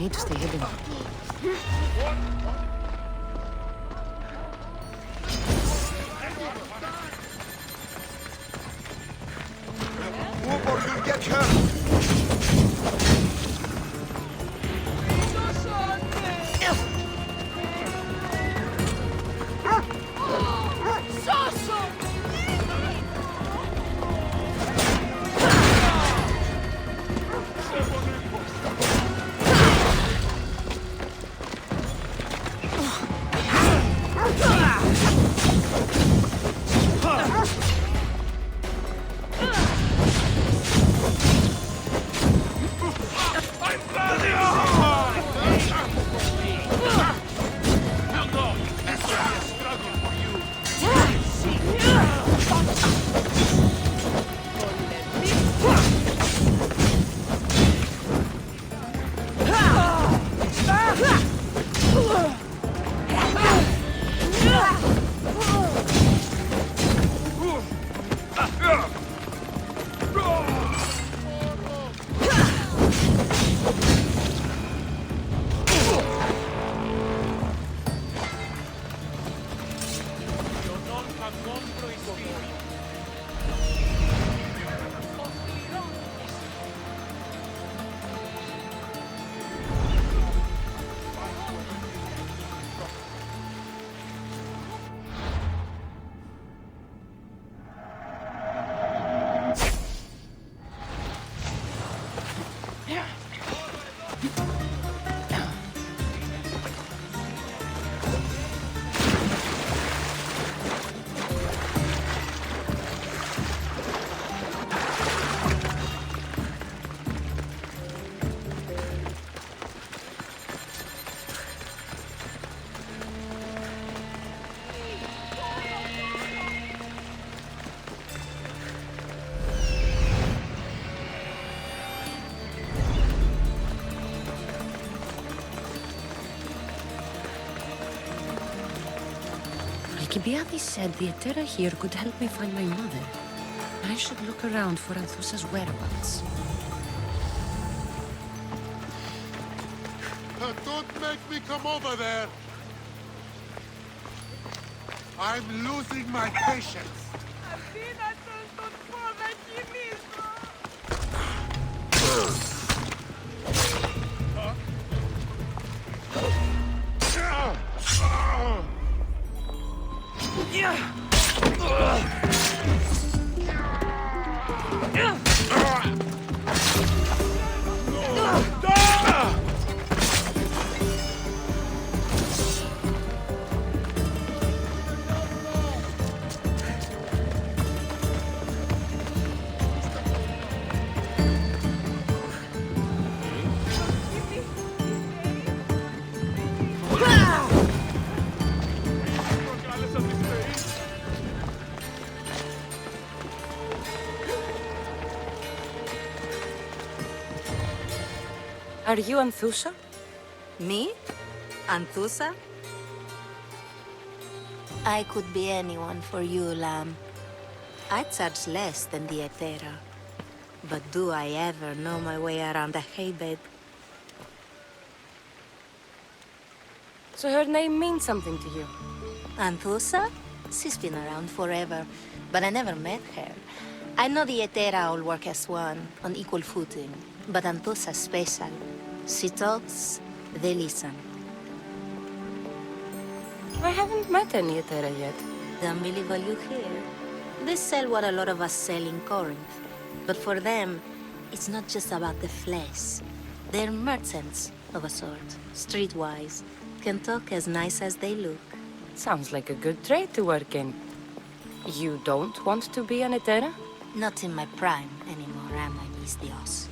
need to stay hidden. Move or you'll get hurt! Alcibiades said the Etera here could help me find my mother. I should look around for Anthusa's whereabouts. Don't make me come over there! I'm losing my patience! Are you Anthusa? Me? Anthusa? I could be anyone for you, Lamb. I charge less than the Etera. But do I ever know my way around a haybed? So her name means something to you? Anthusa? She's been around forever, but I never met her. I know the Etera all work as one, on equal footing. But Anthusa's special. She talks, they listen. I haven't met any Etera yet. Don't believe what you hear. They sell what a lot of us sell in Corinth. But for them, it's not just about the flesh. They're merchants of a sort, streetwise. Can talk as nice as they look. Sounds like a good trade to work in. You don't want to be an Etera? Not in my prime anymore, am I, Miss Dios?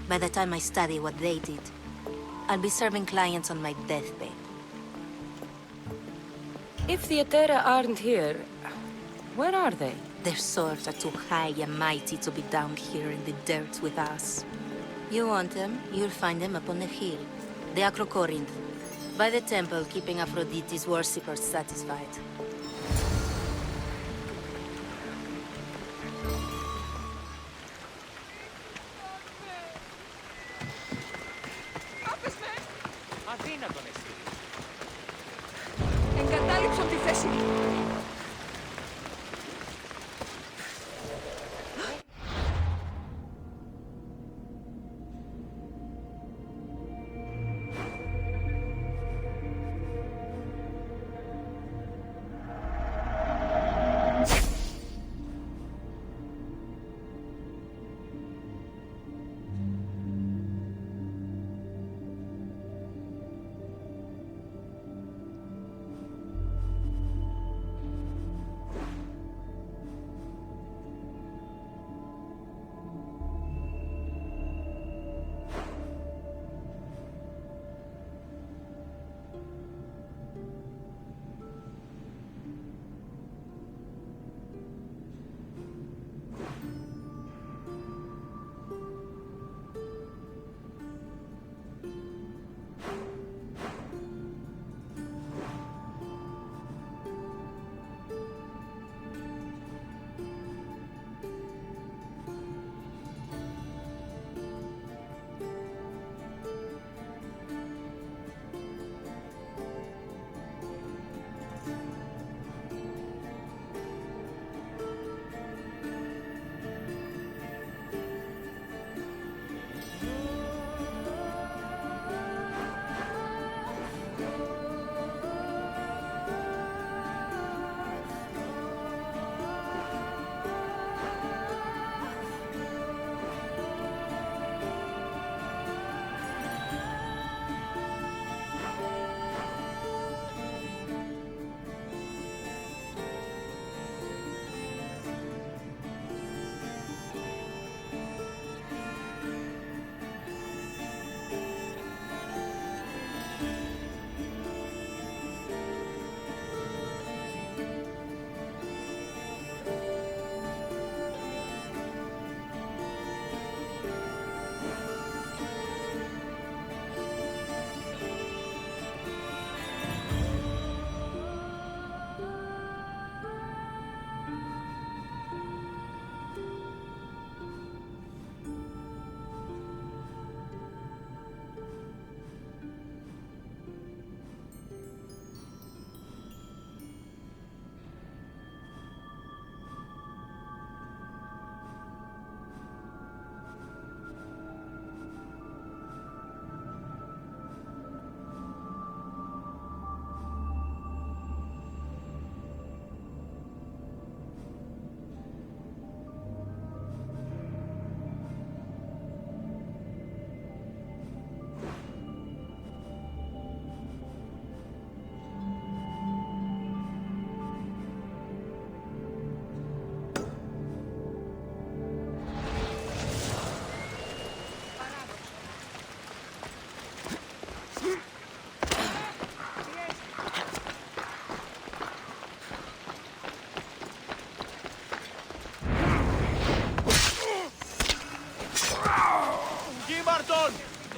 By the time I study what they did, I'll be serving clients on my deathbed. If the Etera aren't here, where are they? Their swords are too high and mighty to be down here in the dirt with us. You want them, you'll find them up on the hill. The Acro Corinth. By the temple, keeping Aphrodite's worshippers satisfied. Αδύνατον εσύ. Εγκατάλειψαν τη θέση μου.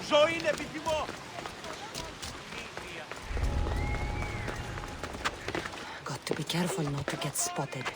Ζωή είναι επιθυμώ! Got to be careful not to get spotted.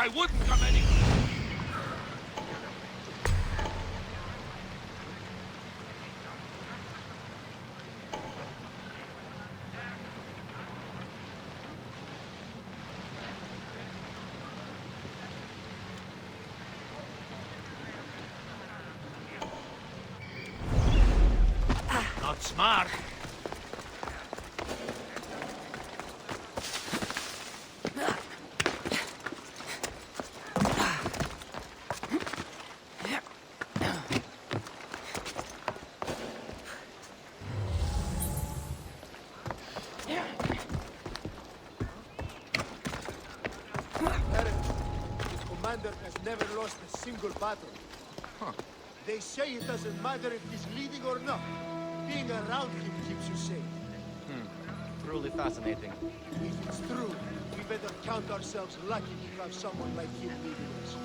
I wouldn't come anywhere. Not smart. Has never lost a single battle. Huh. They say it doesn't matter if he's leading or not. being around him keeps you safe. Truly fascinating. If it's true, we better count ourselves lucky to have someone like him leading us.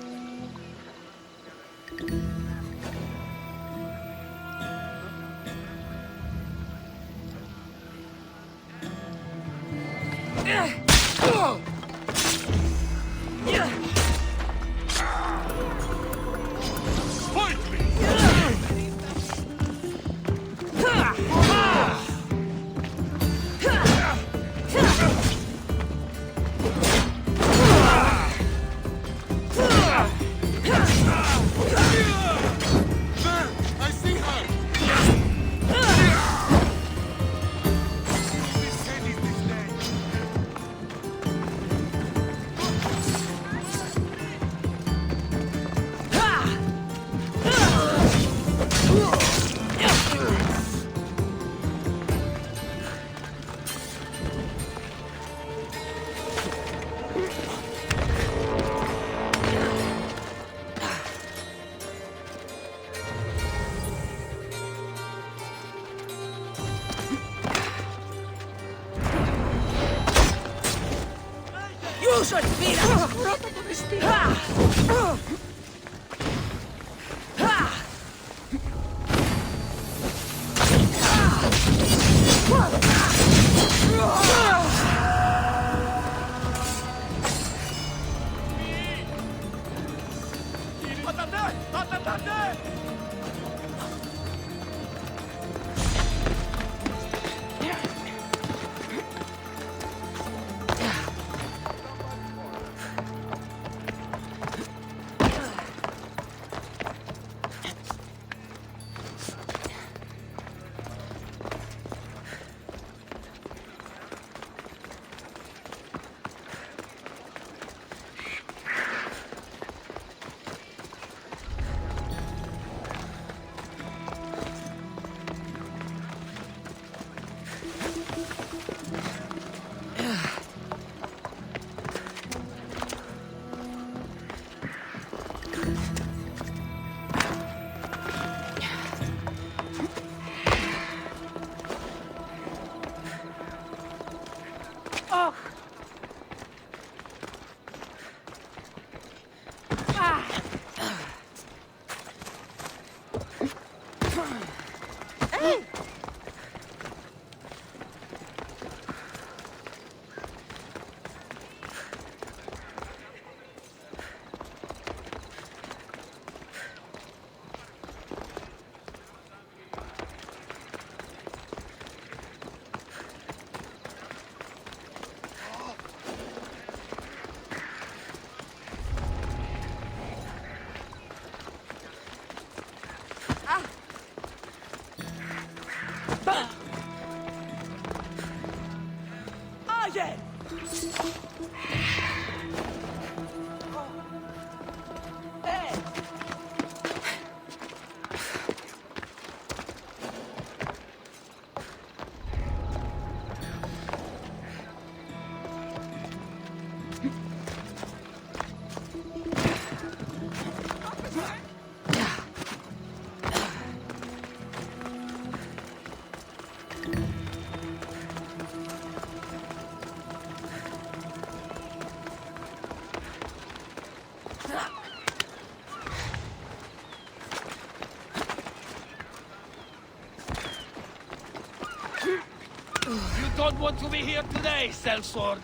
You don't want to be here today, sellsword.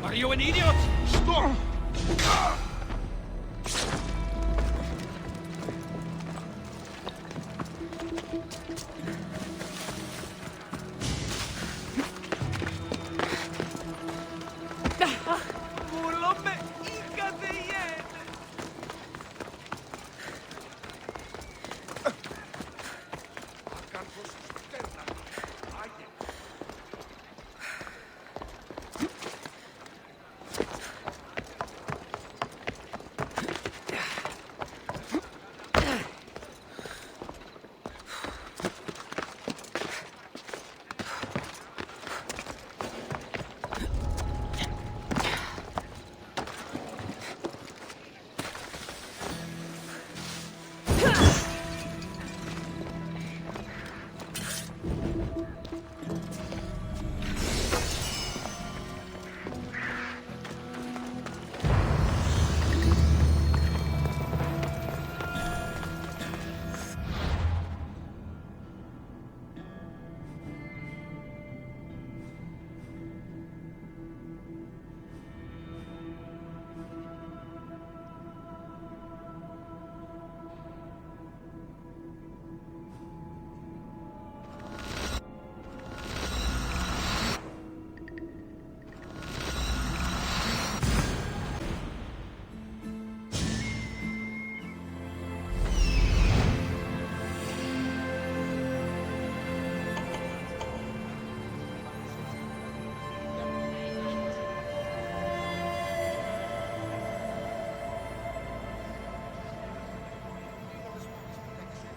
Are you an idiot? Stop!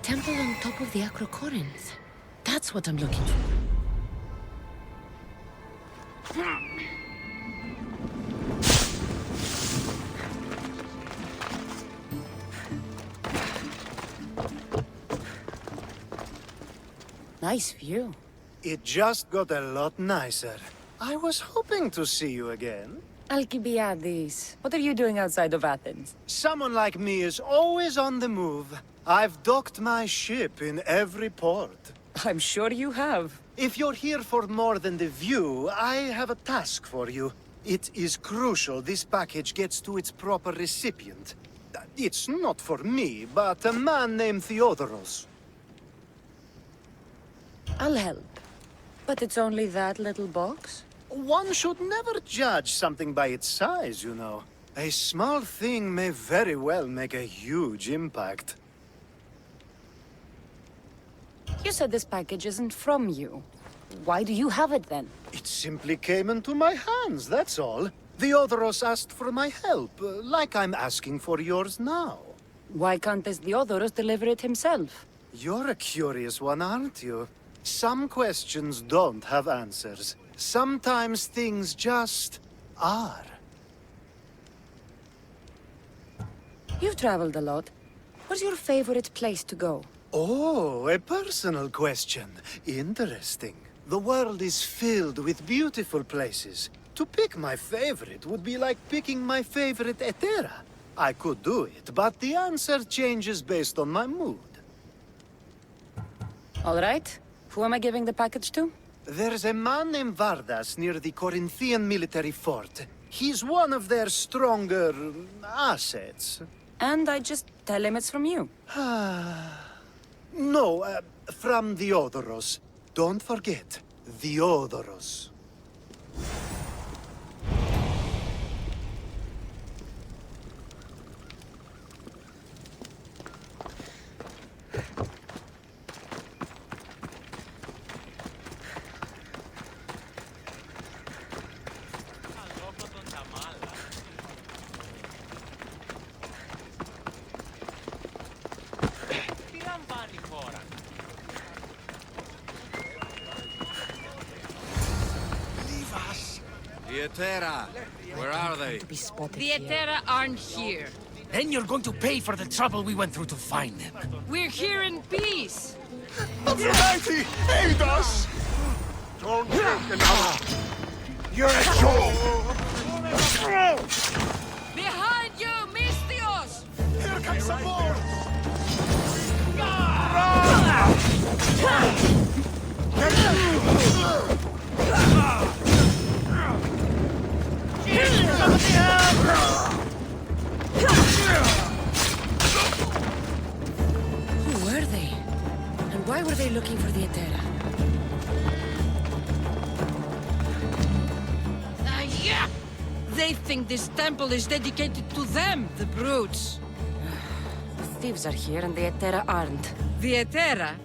temple on top of the Acrocorinth. That's what I'm looking for. Nice view. It just got a lot nicer. I was hoping to see you again. Alcibiades, what are you doing outside of Athens? Someone like me is always on the move. I've docked my ship in every port. I'm sure you have. If you're here for more than the view, I have a task for you. It is crucial this package gets to its proper recipient. It's not for me, but a man named Theodoros. I'll help. But it's only that little box? One should never judge something by its size, you know. A small thing may very well make a huge impact. You said this package isn't from you. Why do you have it then? It simply came into my hands, that's all. Theodoros asked for my help, like I'm asking for yours now. Why can't this Theodoros deliver it himself? You're a curious one, aren't you? Some questions don't have answers. Sometimes things just are. You've traveled a lot. What's your favorite place to go? Oh, a personal question. Interesting. The world is filled with beautiful places. To pick my favorite would be like picking my favorite Etera. I could do it, but the answer changes based on my mood. All right. Who am I giving the package to? There's a man named Vardas near the Corinthian military fort. He's one of their stronger assets. And I just tell him it's from you. No, from Theodoros. Don't forget, Theodoros. The Etera, where are they? Be spotted The here. Etera aren't here. Then you're going to pay for the trouble we went through to find them. We're here in peace. Aphrodite, aid us! Don't take another. You're a fool! Behind you, Mystios! Here comes some more! Who were they? And why were they looking for the Etera? Yeah! They think this temple is dedicated to them, the brutes. The thieves are here and the Etera aren't. The Etera?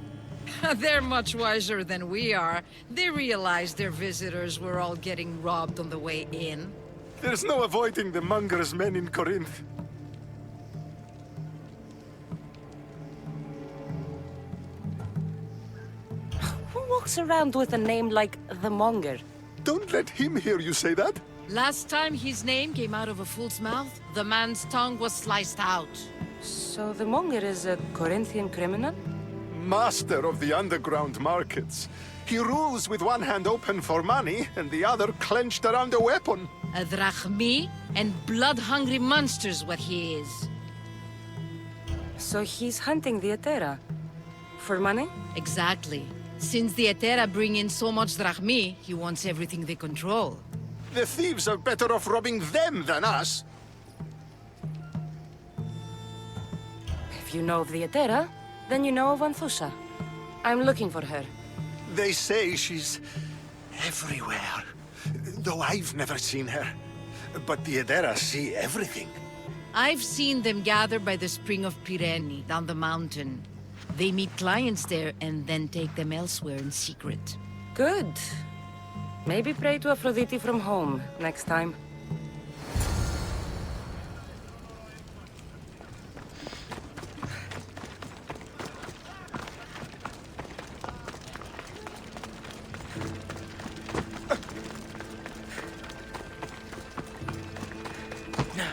They're much wiser than we are. They realized their visitors were all getting robbed on the way in. There's no avoiding the monger's men in Corinth. Who walks around with a name like the Monger? Don't let him hear you say that. Last time his name came out of a fool's mouth, the man's tongue was sliced out. So the Monger is a Corinthian criminal? Master of the underground markets. He rules with one hand open for money and the other clenched around a weapon. A drachmi and blood-hungry monster's what he is. So he's hunting the Etera. For money? Exactly. Since the Etera bring in so much drachmi, he wants everything they control. The thieves are better off robbing them than us. If you know of the Etera, then you know of Anthusha. I'm looking for her. They say she's everywhere, though I've never seen her. But the Edera see everything. I've seen them gather by the spring of Pirene, down the mountain. They meet clients there and then take them elsewhere in secret. Good. Maybe pray to Aphrodite from home next time.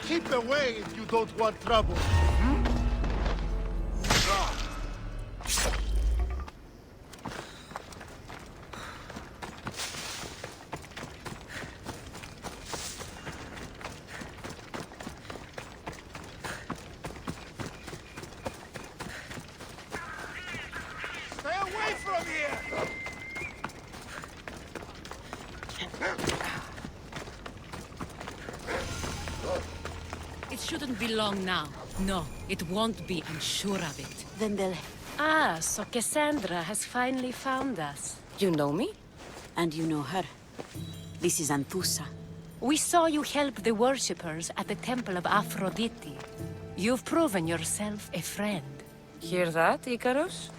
Keep away if you don't want trouble. Stay away from here! It shouldn't be long now. No, it won't be, I'm sure of it. Then they'll... Ah, so Cassandra has finally found us. You know me? And you know her. This is Anthusa. We saw you help the worshippers at the Temple of Aphrodite. You've proven yourself a friend. Hear that, Icarus?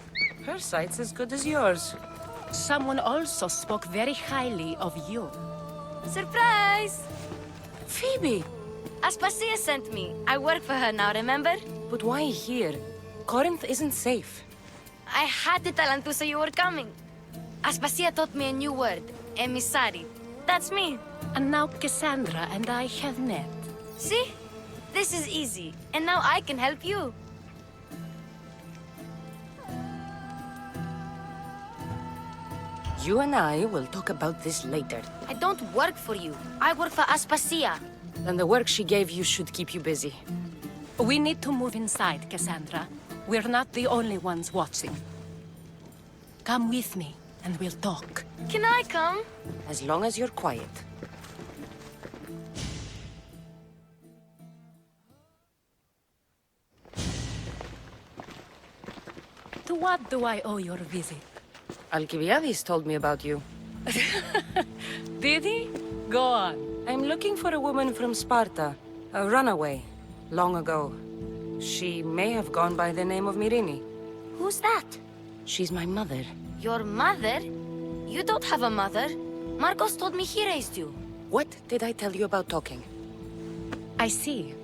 Her sight's as good as yours. Someone also spoke very highly of you. Surprise! Phoebe! Aspasia sent me. I work for her now, remember? But why here? Corinth isn't safe. I had to tell Anthusa you were coming. Aspasia taught me a new word. Emissary. That's me. And now Cassandra and I have met. See? This is easy. And now I can help you. You and I will talk about this later. I don't work for you. I work for Aspasia. Then the work she gave you should keep you busy. We need to move inside, Cassandra. We're not the only ones watching. Come with me, and we'll talk. Can I come? As long as you're quiet. To what do I owe your visit? Alcibiades told me about you. Did he? Go on. I'm looking for a woman from Sparta. A runaway. Long ago. She may have gone by the name of Myrine. Who's that? She's my mother. Your mother? You don't have a mother. Marcos told me he raised you. What did I tell you about talking? I see.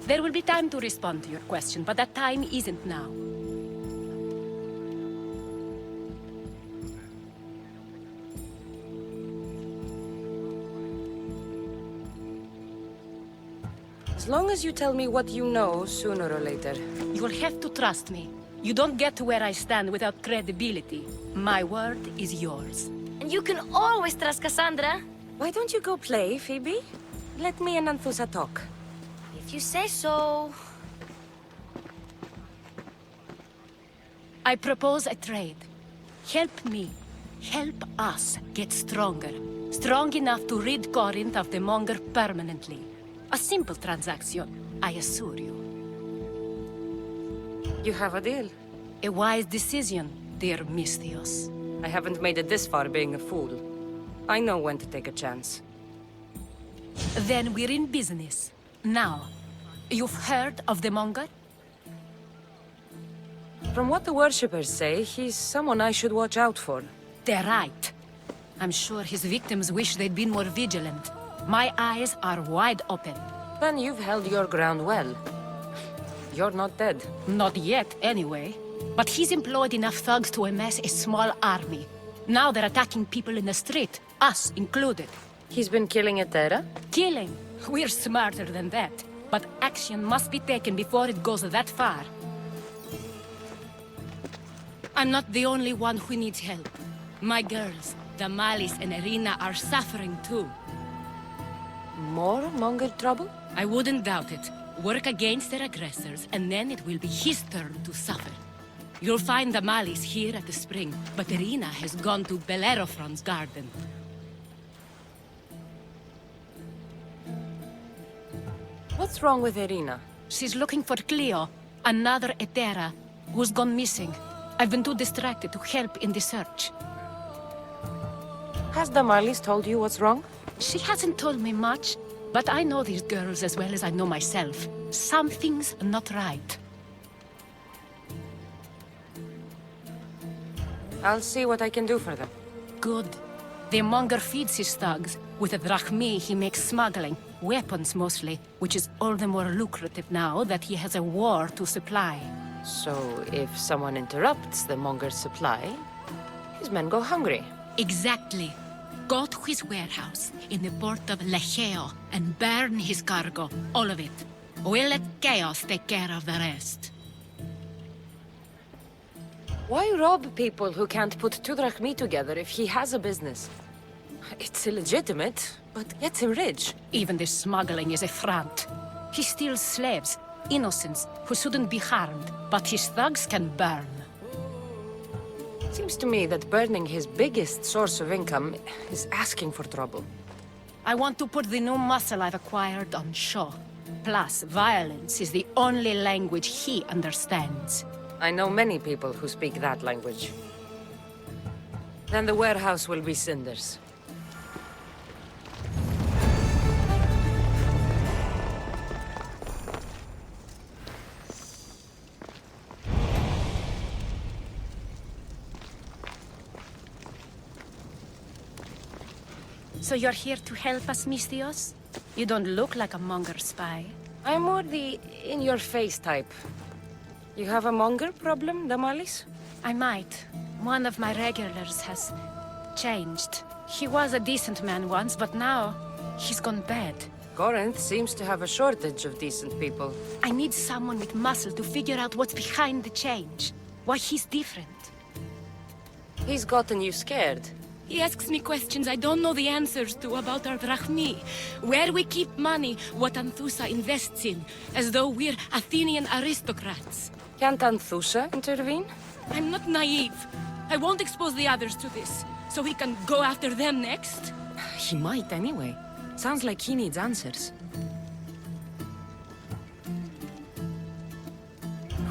There will be time to respond to your question, but that time isn't now. As long as you tell me what you know, sooner or later. You will have to trust me. You don't get to where I stand without credibility. My word is yours. And you can always trust Cassandra. Why don't you go play, Phoebe? Let me and Anthusa talk. If you say so. I propose a trade. Help me. Help us get stronger. Strong enough to rid Corinth of the Monger permanently. A simple transaction, I assure you. You have a deal. A wise decision, dear Misthios. I haven't made it this far being a fool. I know when to take a chance. Then we're in business. Now, you've heard of the Monger? From what the worshippers say, he's someone I should watch out for. They're right. I'm sure his victims wish they'd been more vigilant. My eyes are wide open. Then you've held your ground well. You're not dead. Not yet, anyway. But he's employed enough thugs to amass a small army. Now they're attacking people in the street, us included. He's been killing Etera? Killing? We're smarter than that. But action must be taken before it goes that far. I'm not the only one who needs help. My girls, Damalis and Irina, are suffering too. More Monger trouble? I wouldn't doubt it. Work against their aggressors, and then it will be his turn to suffer. You'll find Damalis here at the spring, but Irina has gone to Bellerophon's garden. What's wrong with Irina? She's looking for Cleo, another Etera, who's gone missing. I've been too distracted to help in the search. Has Damalis told you what's wrong? She hasn't told me much, but I know these girls as well as I know myself. Something's not right. I'll see what I can do for them. Good. The Monger feeds his thugs. With the drachmi, he makes smuggling. Weapons, mostly, which is all the more lucrative now that he has a war to supply. So, if someone interrupts the Monger's supply, his men go hungry. Exactly. Go to his warehouse in the port of Lecheo and burn his cargo, all of it. We'll let chaos take care of the rest. Why rob people who can't put 2 drachmi together if he has a business? It's illegitimate, but gets him rich. Even the smuggling is a front. He steals slaves, innocents, who shouldn't be harmed, but his thugs can burn. Seems to me that burning his biggest source of income is asking for trouble. I want to put the new muscle I've acquired on show. Plus, violence is the only language he understands. I know many people who speak that language. Then the warehouse will be cinders. So you're here to help us, Mistios? You don't look like a monger spy. I'm more the in-your-face type. You have a monger problem, Damalis? I might. One of my regulars has changed. He was a decent man once, but now he's gone bad. Corinth seems to have a shortage of decent people. I need someone with muscle to figure out what's behind the change. Why he's different. He's gotten you scared. He asks me questions I don't know the answers to about our drachmi. Where we keep money, what Anthusa invests in. As though we're Athenian aristocrats. Can't Anthusa intervene? I'm not naive. I won't expose the others to this. So he can go after them next? He might anyway. Sounds like he needs answers.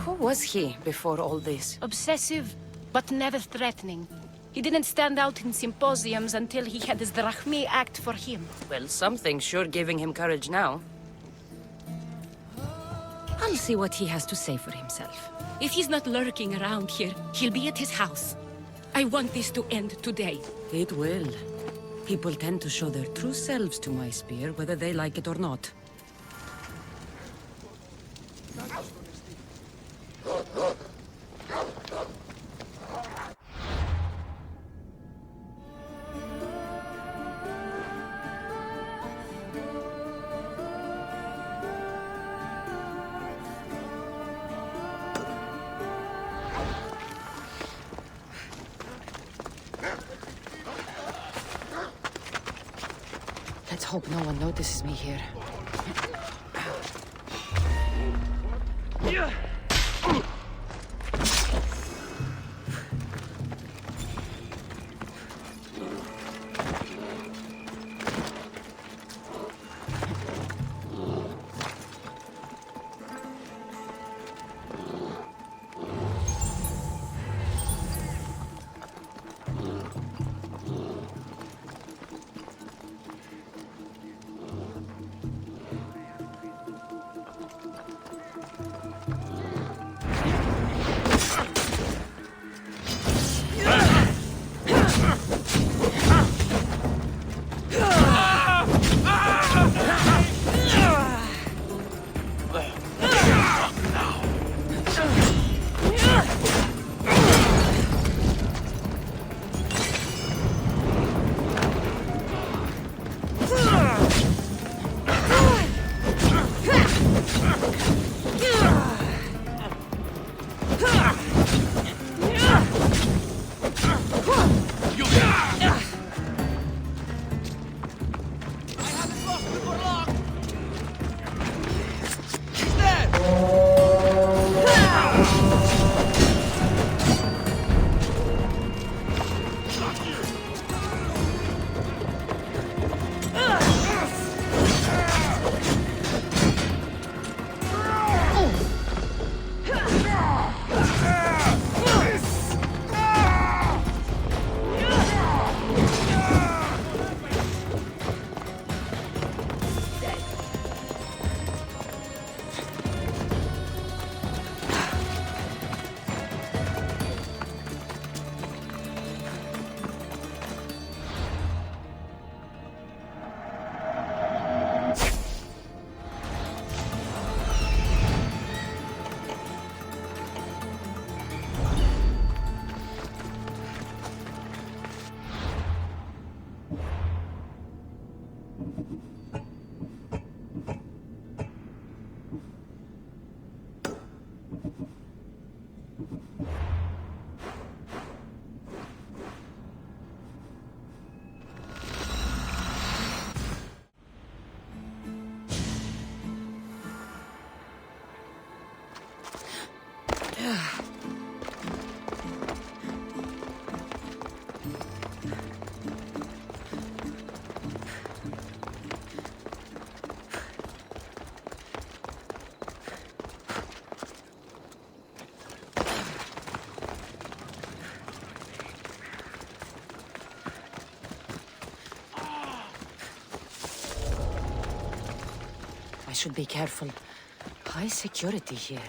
Who was he before all this? Obsessive, but never threatening. He didn't stand out in symposiums until he had his drachmi act for him. Well, something's sure giving him courage now. I'll see what he has to say for himself. If he's not lurking around here, he'll be at his house. I want this to end today. It will. People tend to show their true selves to my spear, whether they like it or not. Let's hope no one notices me here. should be careful. High security here.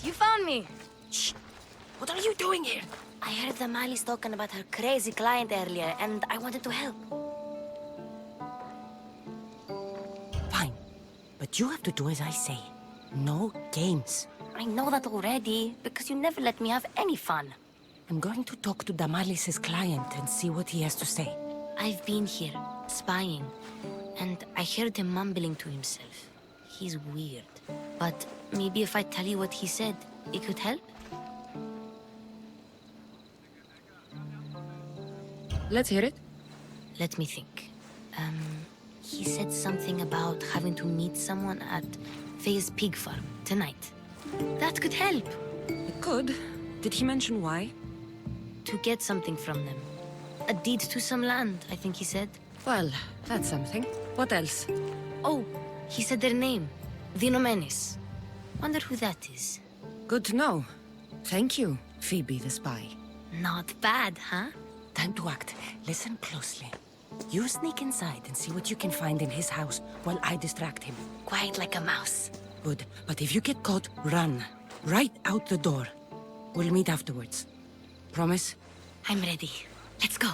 You found me! Shh! What are you doing here? I heard the Mali's talking about her crazy client earlier, and I wanted to help. Fine. But you have to do as I say. No games. I know that already, because you never let me have any fun. I'm going to talk to Damalis' client and see what he has to say. I've been here, spying, and I heard him mumbling to himself. He's weird. But maybe if I tell you what he said, it could help? Let's hear it. Let me think. He said something about having to meet someone at Faye's pig farm tonight. That could help. It could. Did he mention why? To get something from them. A deed to some land, I think he said. Well, that's something. What else? Oh, he said their name. The Nomenis. Wonder who that is. Good to know. Thank you, Phoebe the spy. Not bad, huh? Time to act. Listen closely. You sneak inside and see what you can find in his house while I distract him. Quiet like a mouse. Good. But if you get caught, run. Right out the door. We'll meet afterwards. Promise? I'm ready. Let's go.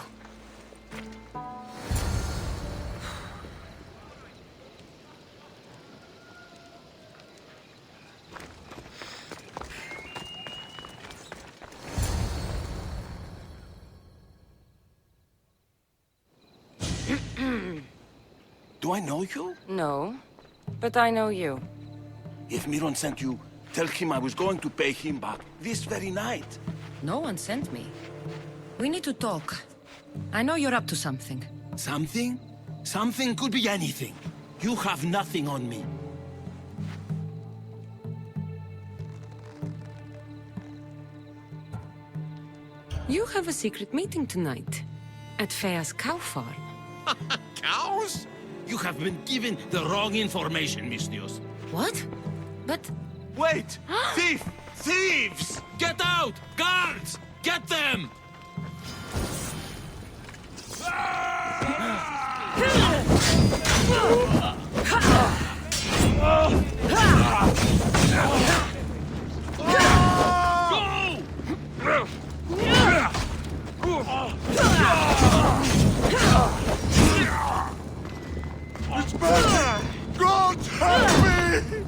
Do I know you? No, but I know you. If Miron sent you, tell him I was going to pay him back this very night. No one sent me. We need to talk. I know you're up to something. Something? Something could be anything. You have nothing on me. You have a secret meeting tonight. At Fea's cow farm. Cows? You have been given the wrong information, Mistios. What? But... Wait! Thief! Thieves! Get out! Guards! Get them! It's magic! God help me!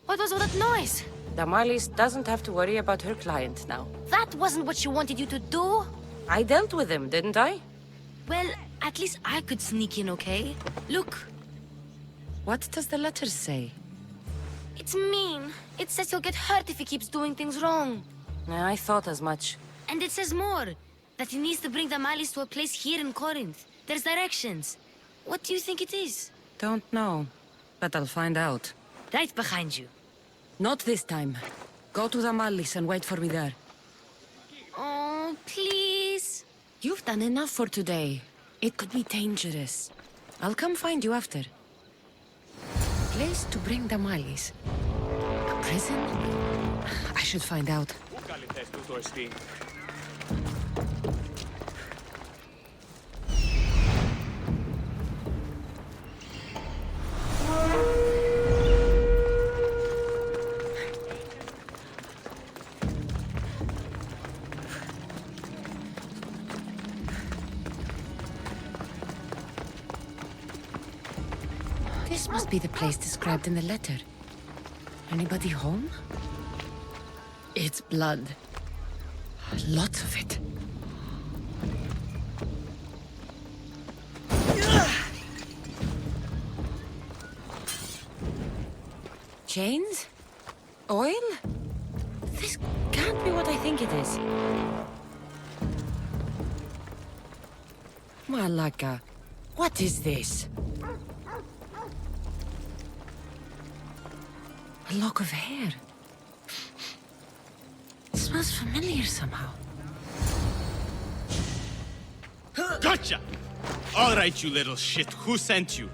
What was all that noise? Damalis doesn't have to worry about her client now. That wasn't what she wanted you to do. I dealt with him, didn't I? Well, at least I could sneak in, okay? Look. What does the letter say? It's mean. It says he'll get hurt if he keeps doing things wrong. I thought as much. And it says more. That he needs to bring the Malis to a place here in Corinth. There's directions. What do you think it is? Don't know. But I'll find out. Right behind you. Not this time. Go to the Malis and wait for me there. Oh, please. You've done enough for today. It could be dangerous. I'll come find you after. Place to bring the Malis. A prison? I should find out. This must be the place described in the letter. Anybody home? It's blood. Lots of it. Chains? Oil? This can't be what I think it is. Malaka, what is this? A lock of hair. It smells familiar somehow. Gotcha! All right, you little shit. Who sent you?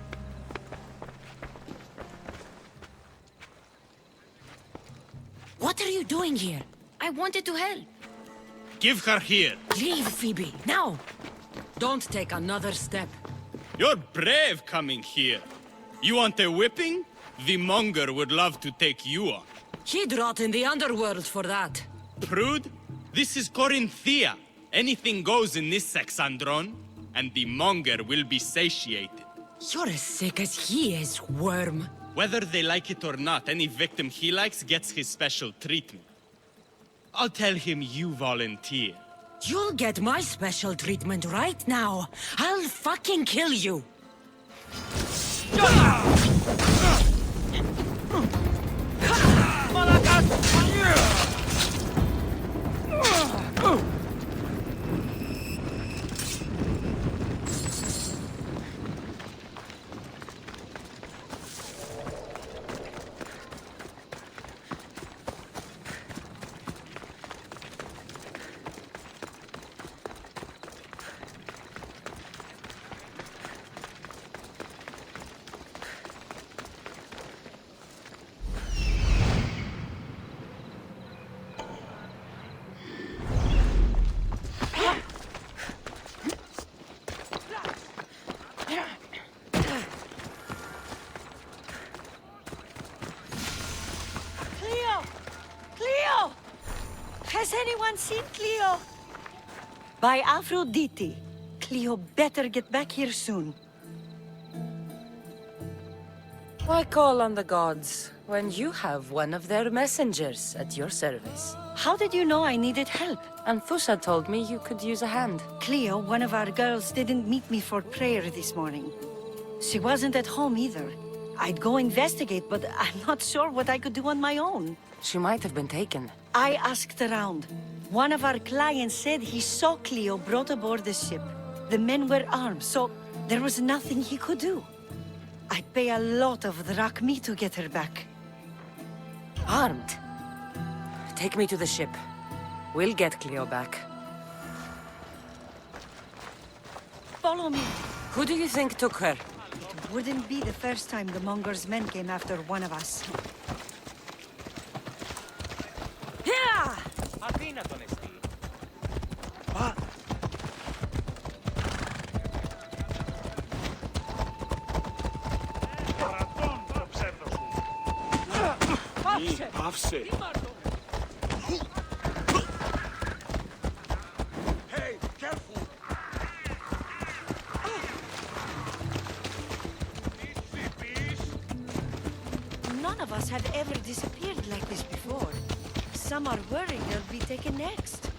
What are you doing here? I wanted to help. Give her here. Leave, Phoebe, now! Don't take another step. You're brave coming here. You want a whipping? The monger would love to take you on. He'd rot in the underworld for that. Prude, this is Corinthia. Anything goes in this Sexandron, and the monger will be satiated. You're as sick as he is, worm. Whether they like it or not, any victim he likes gets his special treatment. I'll tell him you volunteer. You'll get my special treatment right now. I'll fucking kill you. Has anyone seen Cleo? By Aphrodite. Cleo better get back here soon. Why call on the gods when you have one of their messengers at your service? How did you know I needed help? Anthusa told me you could use a hand. Cleo, one of our girls, didn't meet me for prayer this morning. She wasn't at home either. I'd go investigate, but I'm not sure what I could do on my own. She might have been taken. I asked around. One of our clients said he saw Cleo brought aboard the ship. The men were armed, so there was nothing he could do. I'd pay a lot of drachmi to get her back. Armed? Take me to the ship. We'll get Cleo back. Follow me. Who do you think took her? It wouldn't be the first time the Monger's men came after one of us. Yeah! Άφησε! Hey, careful! None of us have ever disappeared like this before. Some are worried they'll be taken next.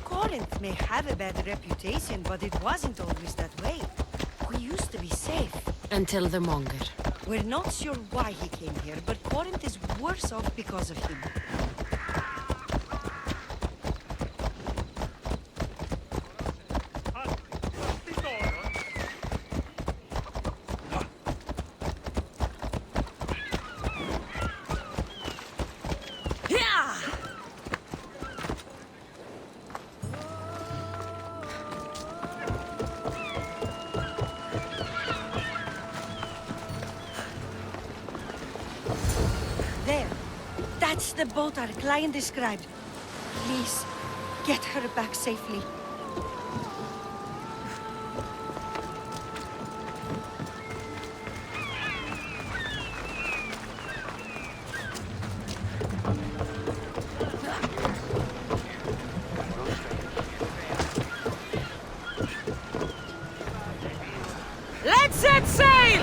Corinth may have a bad reputation, but it wasn't always that way. We used to be safe. Until the monger. We're not sure why he came here, but Corinth is worse off because of him. There. That's the boat our client described. Please, get her back safely. Let's set sail!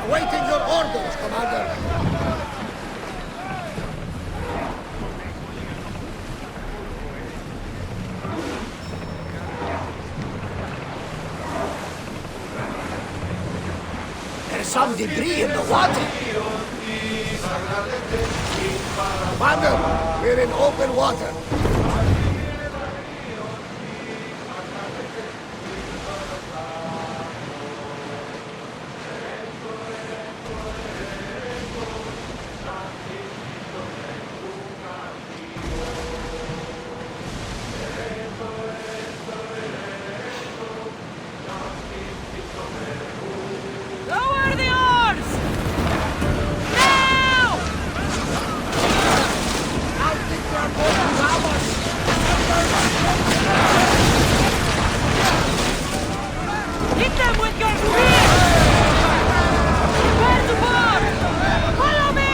Awaiting your orders, Commander. There's some debris in the water. Commander, we're in open water. Lower the oars! Now! I think they're going to rob us. Hit them with your spear! Prepare to board! Follow me!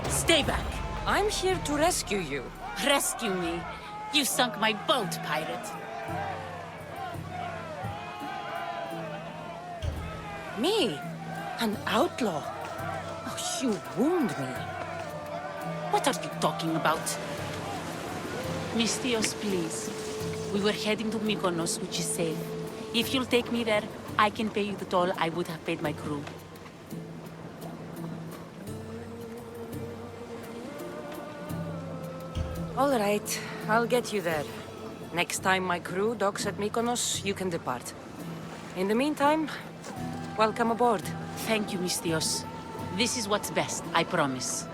Stay back. I'm here to rescue you. Rescue me. You sunk my boat, pirate. Me? An outlaw? Oh, you wound me. What are you talking about? Mystios, please. We were heading to Mykonos, which is safe. If you'll take me there, I can pay you the toll I would have paid my crew. All right, I'll get you there. Next time my crew docks at Mykonos, you can depart. In the meantime, welcome aboard. Thank you, Mystios. This is what's best, I promise.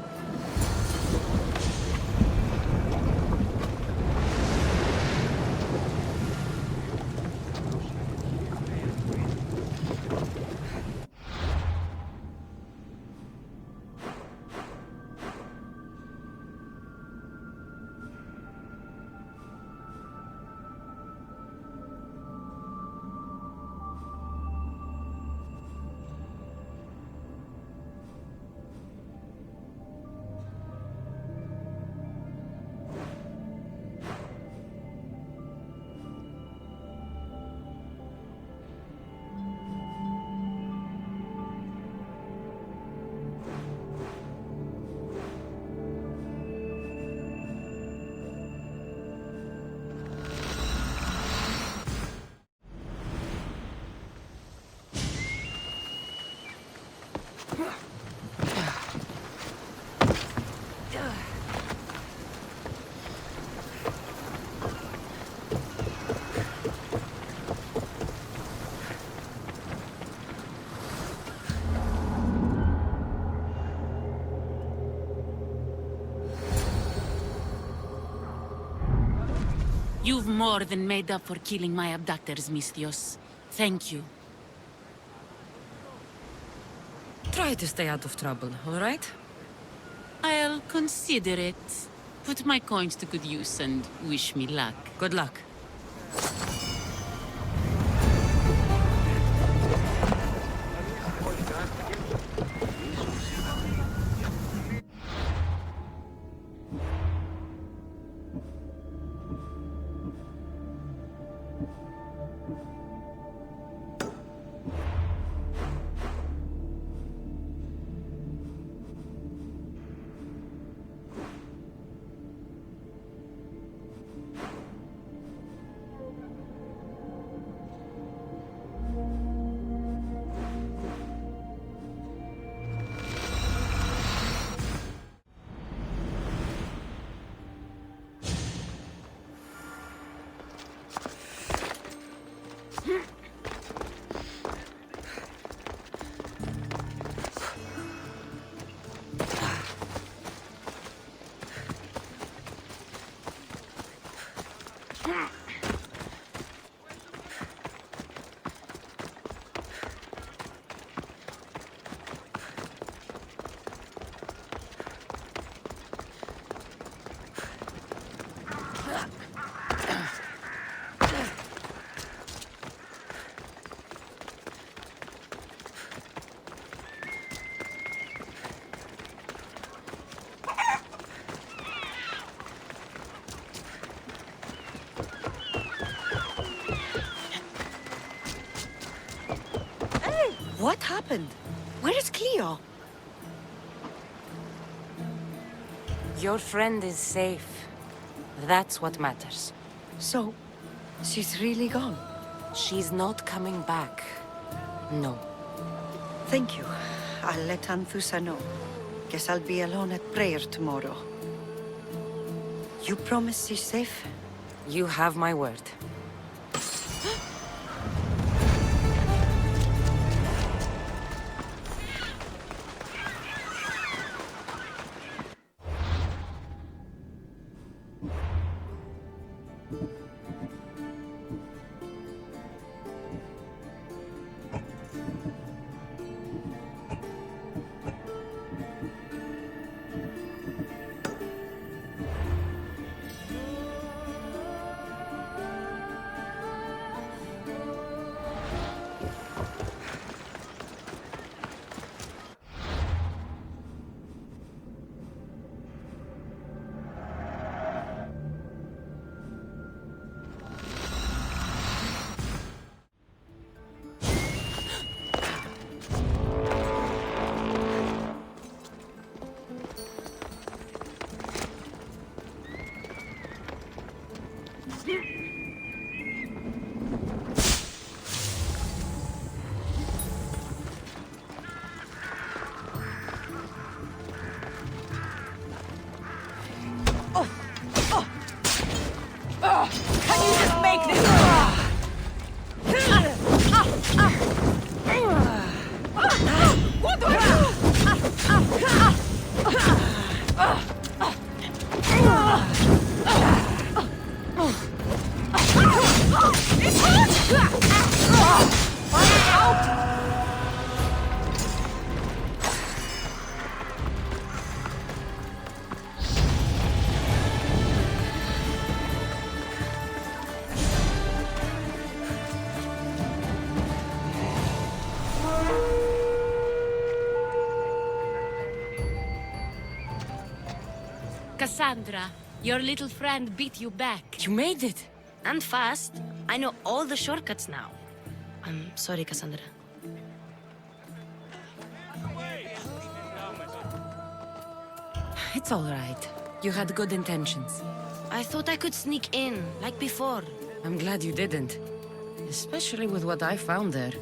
You've more than made up for killing my abductors, Mystios. Thank you. Try to stay out of trouble, all right? I'll consider it. Put my coins to good use and wish me luck. Good luck. What happened? Where is Cleo? Your friend is safe. That's what matters. So, she's really gone? She's not coming back. No. Thank you. I'll let Anthusa know. Guess I'll be alone at prayer tomorrow. You promise she's safe? You have my word. Can you just make this? What do I Cassandra, your little friend beat you back. You made it! And fast. I know all the shortcuts now. I'm sorry, Cassandra. It's all right. You had good intentions. I thought I could sneak in, like before. I'm glad you didn't. Especially with what I found there.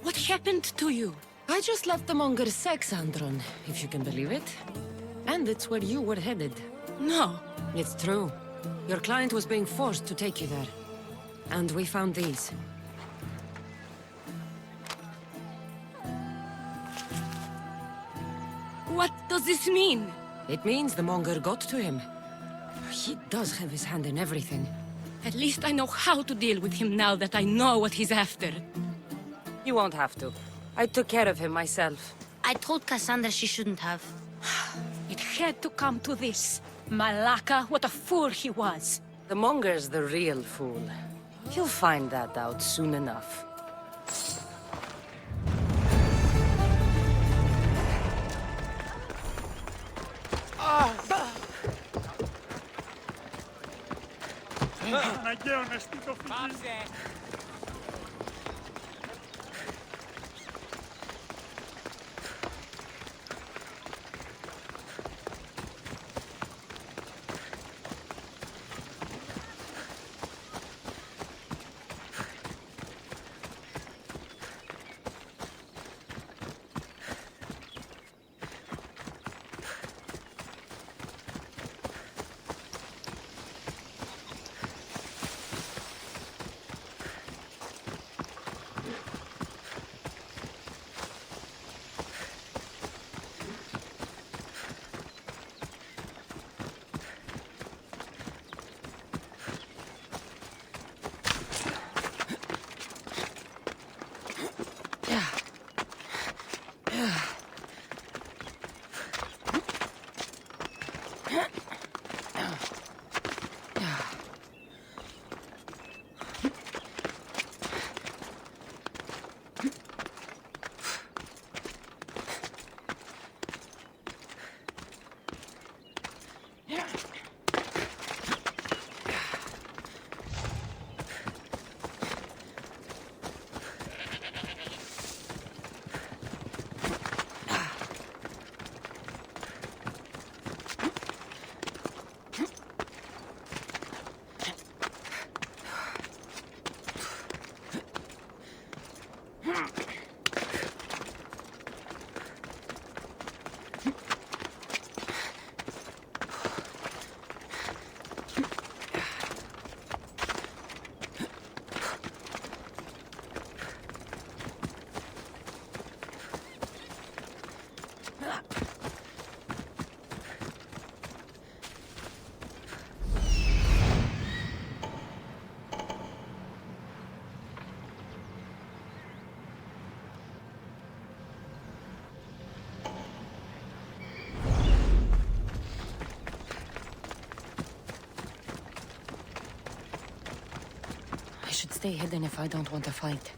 What happened to you? I just left the monger's sex, Andron, if you can believe it. And it's where you were headed. No. It's true. Your client was being forced to take you there. And we found these. What does this mean? It means the monger got to him. He does have his hand in everything. At least I know how to deal with him now that I know what he's after. You won't have to. I took care of him myself. I told Cassandra she shouldn't have. It had to come to this. Malaka, what a fool he was. The monger's the real fool. He'll find that out soon enough. stay hidden if I don't want to fight.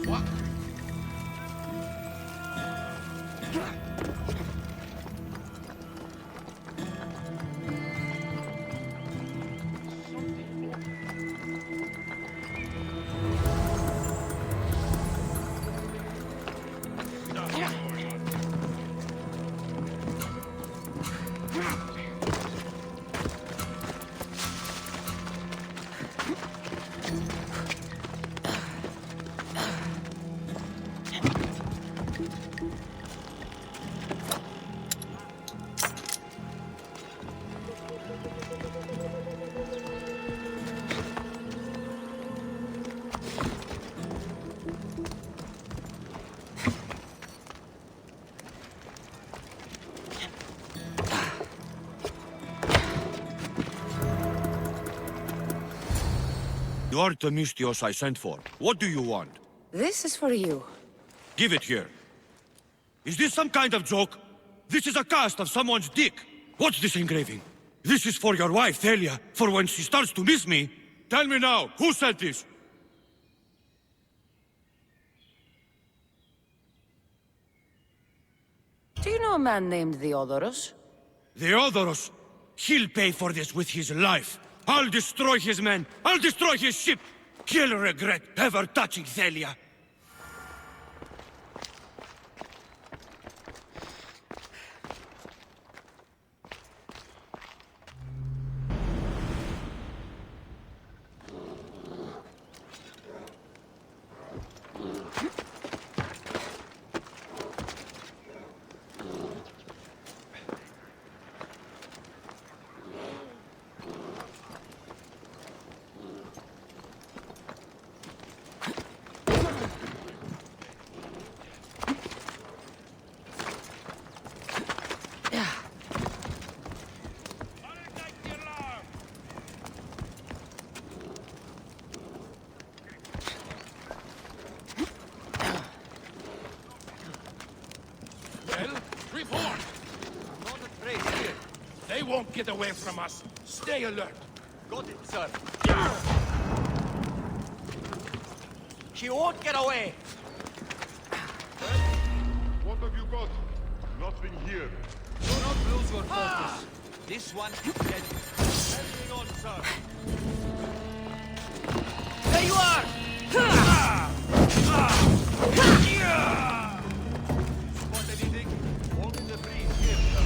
What? You are the Mystios I sent for. What do you want? This is for you. Give it here. Is this some kind of joke? This is a cast of someone's dick. What's this engraving? This is for your wife, Thalia, for when she starts to miss me. Tell me now, who sent this? Do you know a man named Theodoros? Theodoros? He'll pay for this with his life. I'll destroy his men. I'll destroy his ship. He'll regret ever touching Thalia. They won't get away from us. Stay alert. Got it, sir. She won't get away. What have you got? Nothing here. Do not lose your focus. This one is dead. Carrying on, sir. There you are! Spot anything? Hold in the breeze here, sir.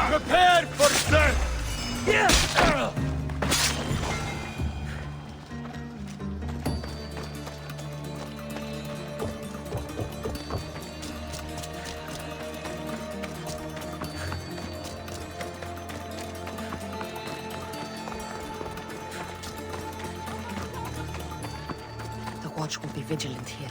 Prepare for death! The watch will be vigilant here.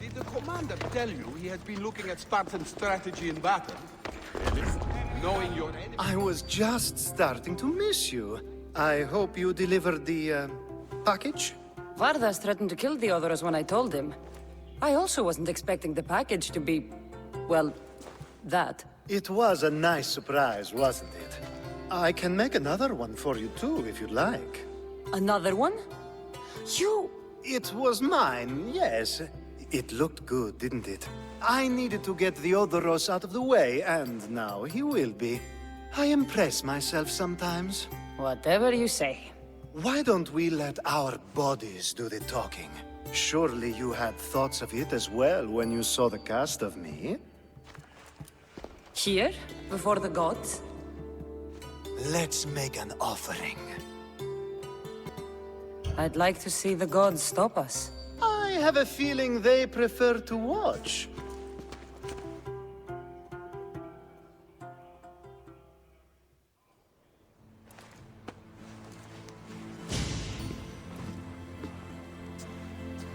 Did the commander tell you he has been looking at Spartan strategy in battle? Knowing your enemy... I was just starting to miss you. I hope you delivered the, package? Vardas threatened to kill Theodoros when I told him. I also wasn't expecting the package to be... well, that. It was a nice surprise, wasn't it? I can make another one for you too, if you'd like. Another one? You... It was mine, yes. It looked good, didn't it? I needed to get Theodoros out of the way, and now he will be. I impress myself sometimes. Whatever you say. Why don't we let our bodies do the talking? Surely you had thoughts of it as well when you saw the cast of me? Here? Before the gods? Let's make an offering. I'd like to see the gods stop us. I have a feeling they prefer to watch.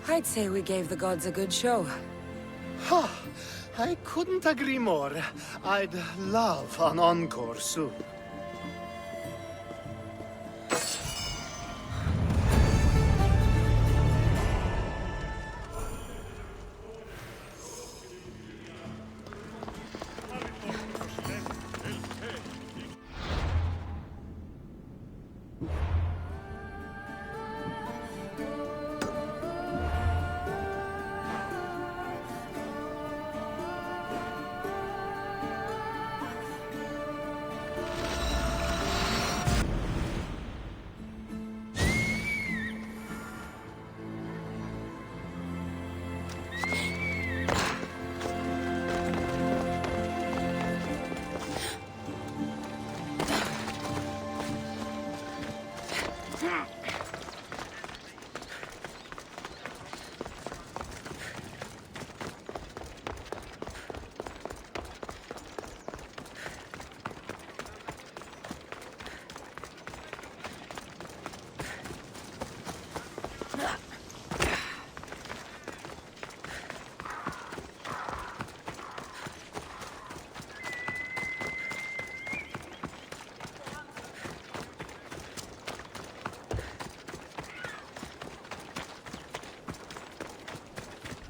I'd say we gave the gods a good show. Ha! I couldn't agree more. I'd love an encore soon.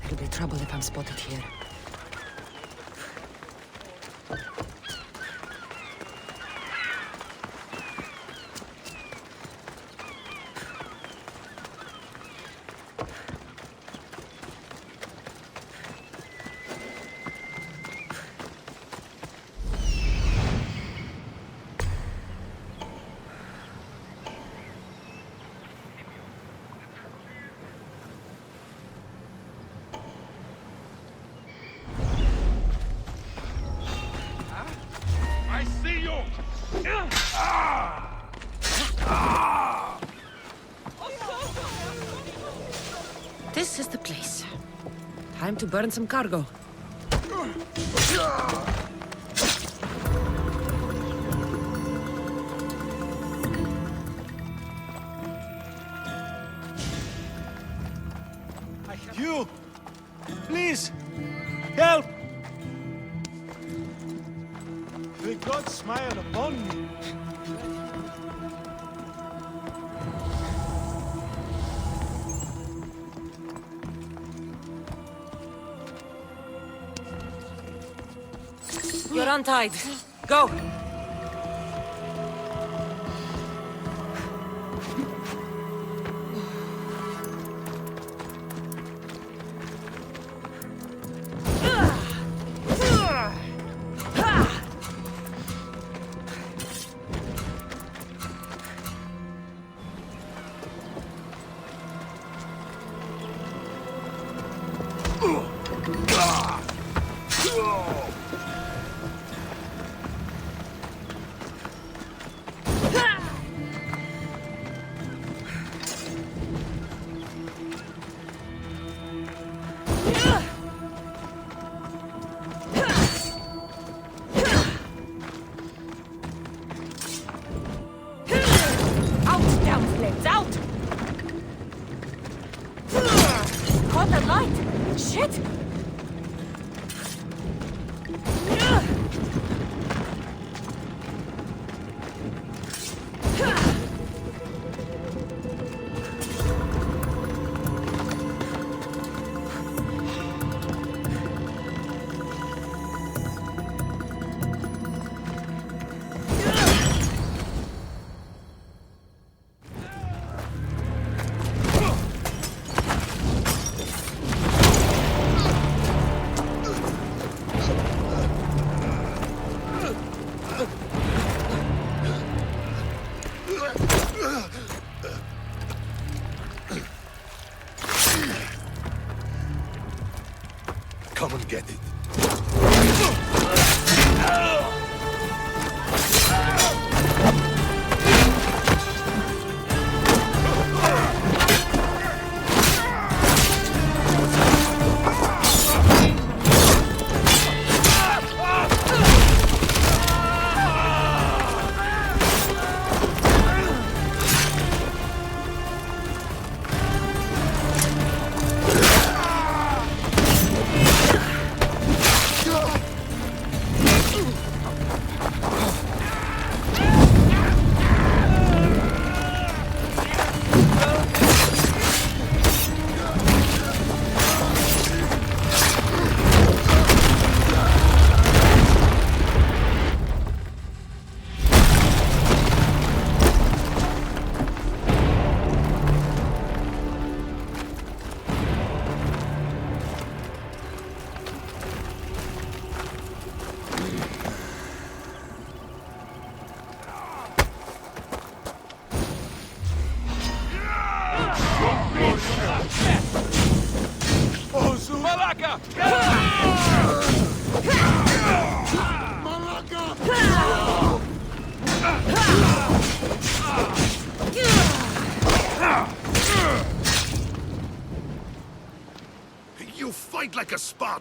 There'll be trouble if I'm spotted here. I see you! This is the place. Time to burn some cargo. You! Please! Help! May God smile upon me. You're untied. Go!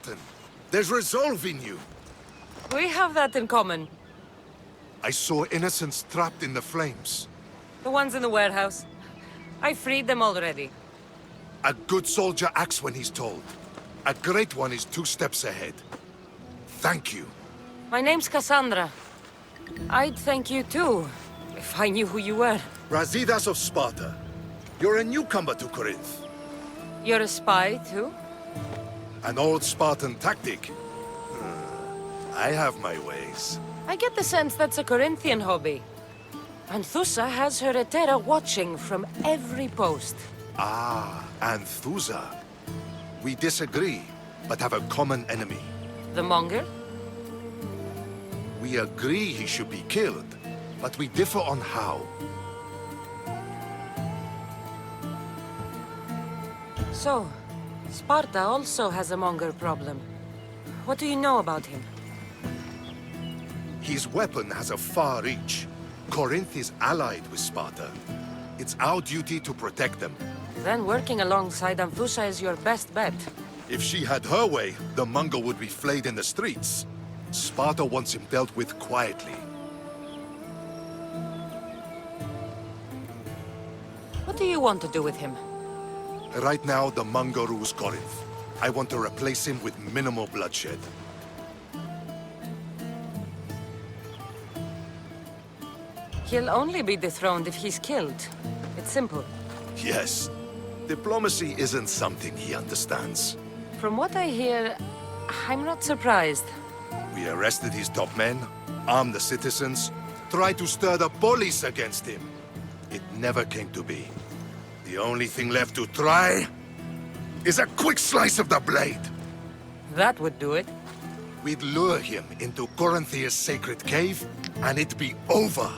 Spartan. There's resolve in you. We have that in common. I saw innocents trapped in the flames. The ones in the warehouse. I freed them already. A good soldier acts when he's told. A great one is 2 steps ahead. Thank you. My name's Cassandra. I'd thank you too, if I knew who you were. Brasidas of Sparta. You're a newcomer to Corinth. You're a spy too? An old Spartan tactic. I have my ways. I get the sense that's a Corinthian hobby. Anthusa has her Etera watching from every post. Ah, Anthusa. We disagree, but have a common enemy. The Monger? We agree he should be killed, but we differ on how. So, Sparta also has a Monger problem. What do you know about him? His weapon has a far reach. Corinth is allied with Sparta. It's our duty to protect them. Then working alongside Anthusa is your best bet. If she had her way, the Mongol would be flayed in the streets. Sparta wants him dealt with quietly. What do you want to do with him? Right now, the Mongol rules Corinth. I want to replace him with minimal bloodshed. He'll only be dethroned if he's killed. It's simple. Yes. Diplomacy isn't something he understands. From what I hear, I'm not surprised. We arrested his top men, armed the citizens, tried to stir the police against him. It never came to be. The only thing left to try is a quick slice of the blade. That would do it. We'd lure him into Corinthia's sacred cave, and it'd be over.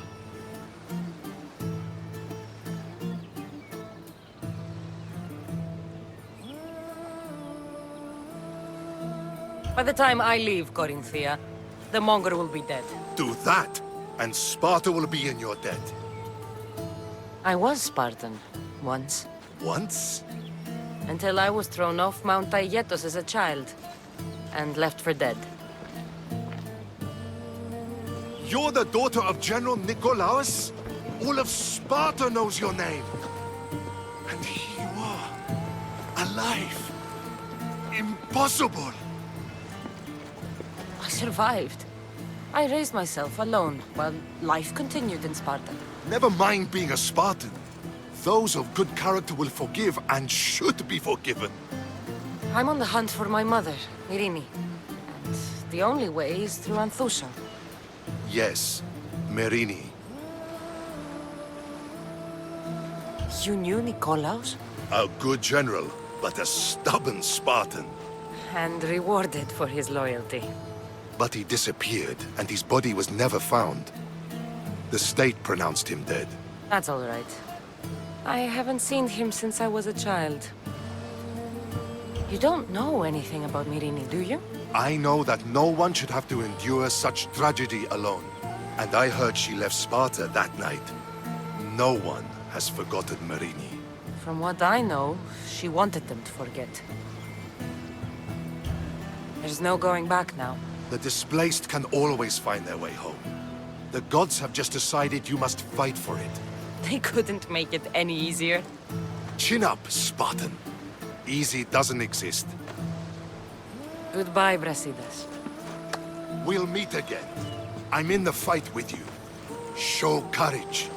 By the time I leave Corinthia, the Monger will be dead. Do that, and Sparta will be in your debt. I was Spartan, once. Once? Until I was thrown off Mount Aietos as a child, and left for dead. You're the daughter of General Nikolaos? All of Sparta knows your name. And here you are, alive. Impossible. I survived. I raised myself alone, while life continued in Sparta. Never mind being a Spartan. Those of good character will forgive and should be forgiven. I'm on the hunt for my mother, Myrini. And the only way is through Anthusa. Yes, Myrini. You knew Nikolaos? A good general, but a stubborn Spartan. And rewarded for his loyalty. But he disappeared, and his body was never found. The state pronounced him dead. That's all right. I haven't seen him since I was a child. You don't know anything about Myrini, do you? I know that no one should have to endure such tragedy alone. And I heard she left Sparta that night. No one has forgotten Myrini. From what I know, she wanted them to forget. There's no going back now. The displaced can always find their way home. The gods have just decided you must fight for it. They couldn't make it any easier. Chin up, Spartan. Easy doesn't exist. Goodbye, Brasidas. We'll meet again. I'm in the fight with you. Show courage.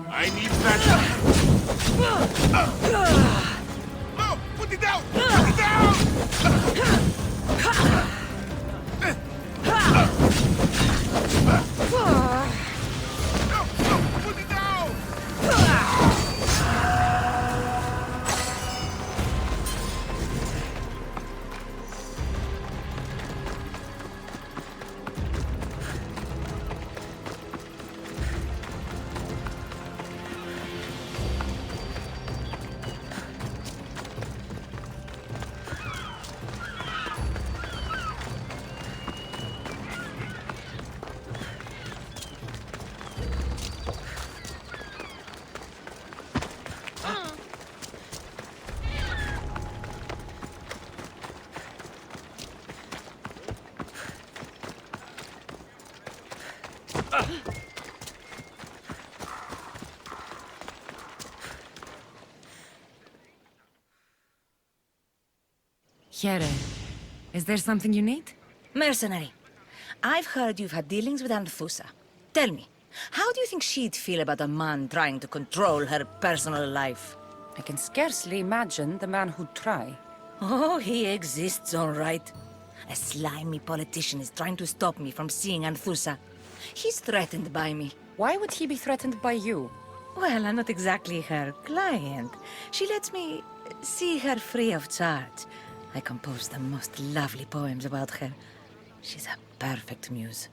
I need that. No! Put it down! Put it down! No! Put it down! Here, is there something you need? Mercenary, I've heard you've had dealings with Anthusa. Tell me, how do you think she'd feel about a man trying to control her personal life? I can scarcely imagine the man who'd try. Oh, he exists, all right. A slimy politician is trying to stop me from seeing Anthusa. He's threatened by me. Why would he be threatened by you? Well, I'm not exactly her client. She lets me see her free of charge. I composed the most lovely poems about her. She's a perfect muse.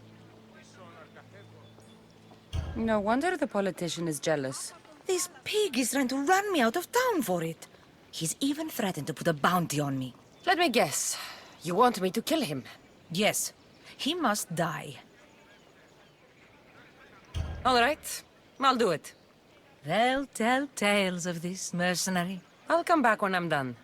No wonder the politician is jealous. This pig is trying to run me out of town for it. He's even threatened to put a bounty on me. Let me guess. You want me to kill him? Yes. He must die. All right. I'll do it. They'll tell tales of this mercenary. I'll come back when I'm done.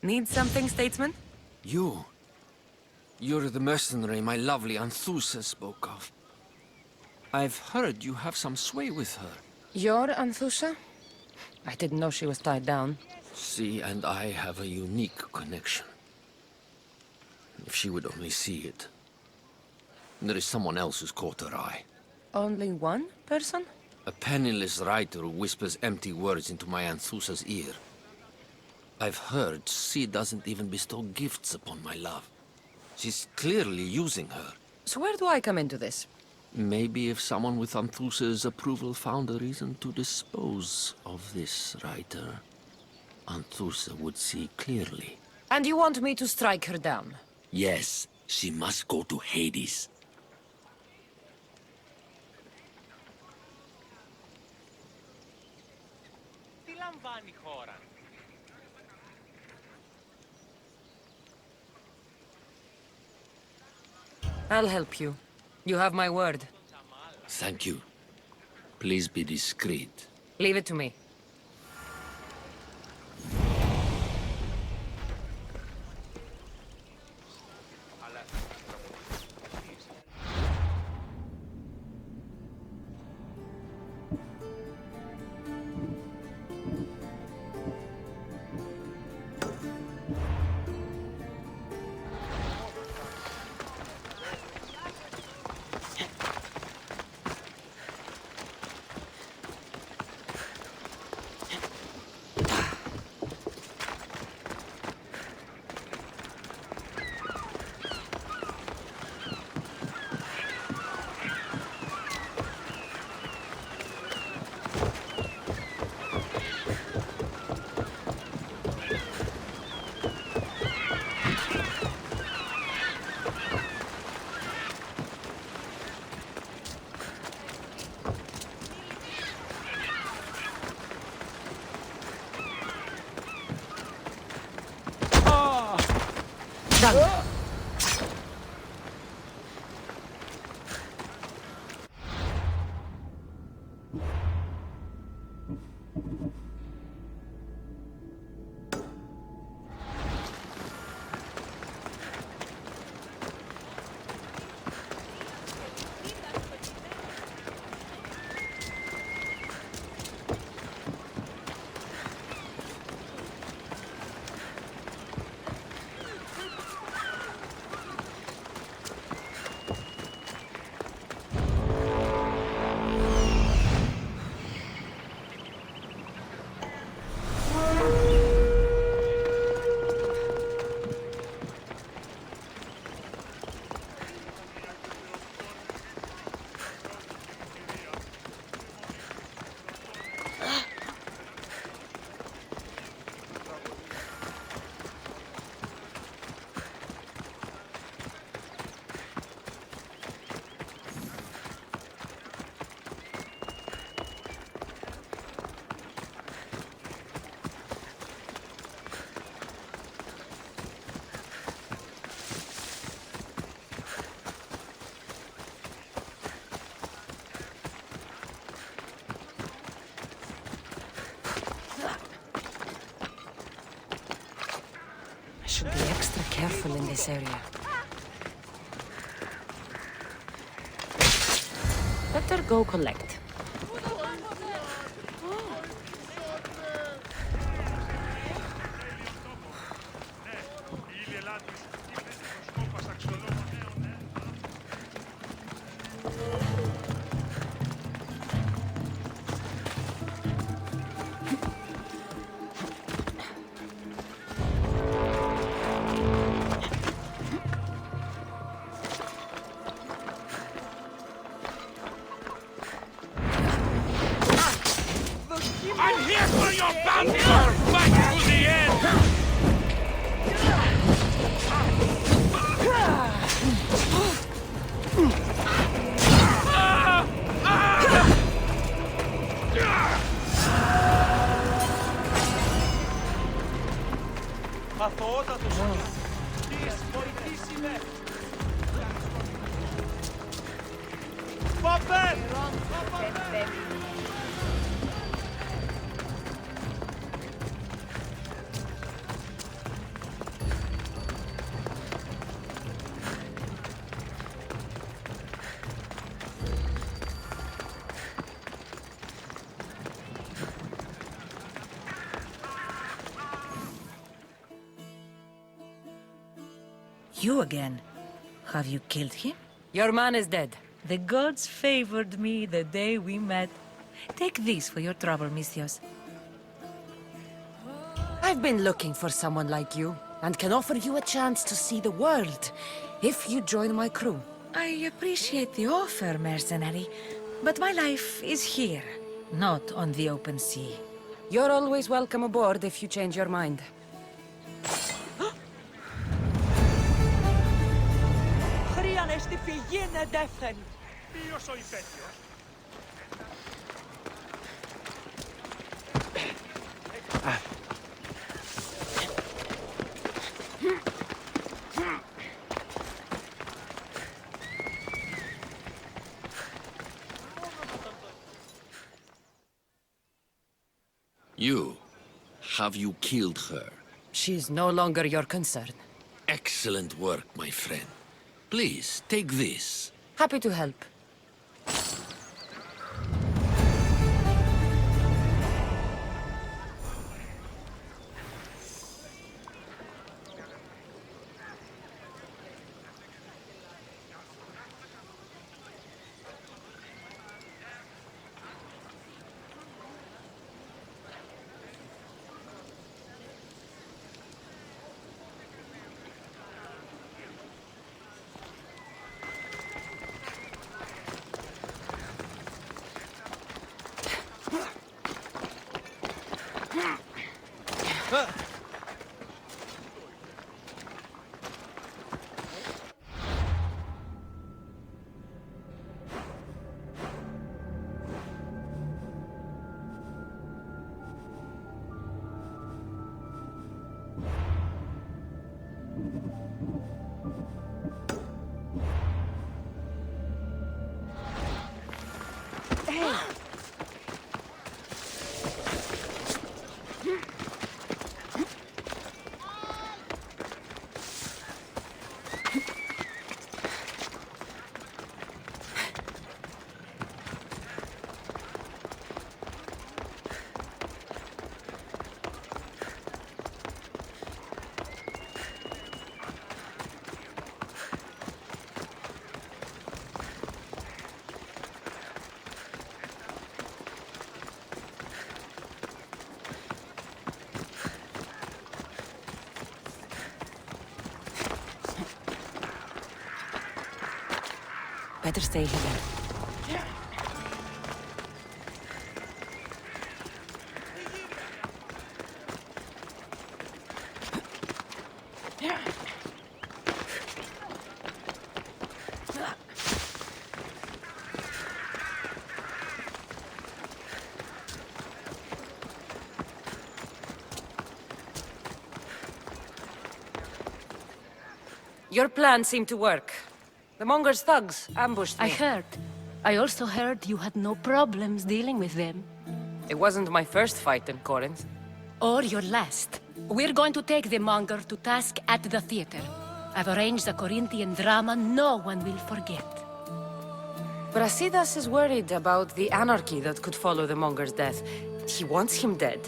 Need something, statesman? You're the mercenary my lovely Anthusa spoke of. I've heard you have some sway with her. You're Anthusa? I didn't know she was tied down. She and I have a unique connection. If she would only see it. There is someone else who's caught her eye. Only one person? A penniless writer who whispers empty words into my Anthusa's ear. I've heard she doesn't even bestow gifts upon my love. She's clearly using her. So where do I come into this? Maybe if someone with Anthusa's approval found a reason to dispose of this writer, Anthusa would see clearly. And you want me to strike her down? Yes, she must go to Hades. I'll help you. You have my word. Thank you. Please be discreet. Leave it to me. careful in this area. Better go collect. I'm here for your bounty! Fight to the end! You again. Have you killed him? Your man is dead. The gods favored me the day we met. Take this for your trouble, Misthios. I've been looking for someone like you, and can offer you a chance to see the world, if you join my crew. I appreciate the offer, mercenary, but my life is here, not on the open sea. You're always welcome aboard if you change your mind. You. Have you killed her? She's no longer your concern. Excellent work, my friend. Please, take this. Happy to help. Better stay here. Your plan seemed to work. The Monger's thugs ambushed me. I heard. I also heard you had no problems dealing with them. It wasn't my first fight in Corinth. or your last. We're going to take the monger to task at the theater. I've arranged a Corinthian drama no one will forget. Brasidas is worried about the anarchy that could follow the monger's death. He wants him dead,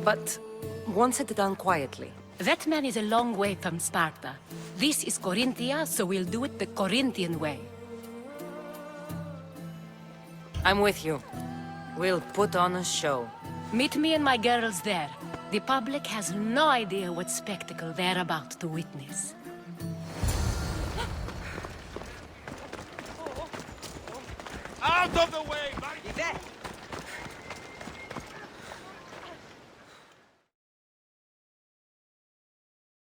but wants it done quietly. That man is a long way from Sparta. This is Corinthia, so we'll do it the Corinthian way. I'm with you. We'll put on a show. Meet me and my girls there. The public has no idea what spectacle they're about to witness. Out of the way!